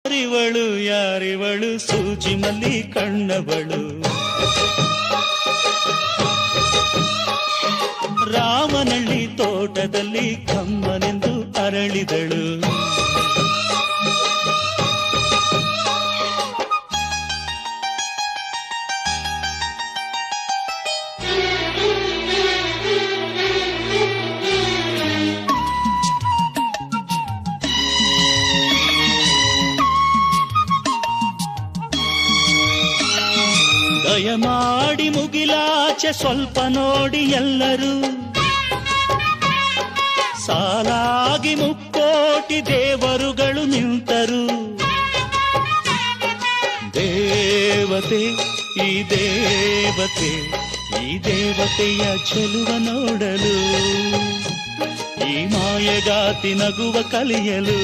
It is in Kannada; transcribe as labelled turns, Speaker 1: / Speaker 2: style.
Speaker 1: ಯಾರಿವಳು ಯಾರಿವಳು ಸೂಜಿ ಮಲ್ಲಿ ಕಣ್ಣವಳು, ರಾಮನಳ್ಳಿ ತೋಟದಲ್ಲಿ ಕಮ್ಮನೆಂದು ಅರಳಿದಳು. ದಯಮಾಡಿ ಮುಗಿಲಾಚೆ ಸ್ವಲ್ಪ ನೋಡಿ ಎಲ್ಲರೂ, ಸಾಲಾಗಿ ಮುಕ್ಕೋಟಿ ದೇವರುಗಳು ನಿಂತರು. ದೇವತೆ ಈ ದೇವತೆ, ಈ ದೇವತೆಯ ಚೆಲುವ ನೋಡಲು, ಈ ಮಾಯಗಾತಿ ನಗುವ ಕಲಿಯಲು.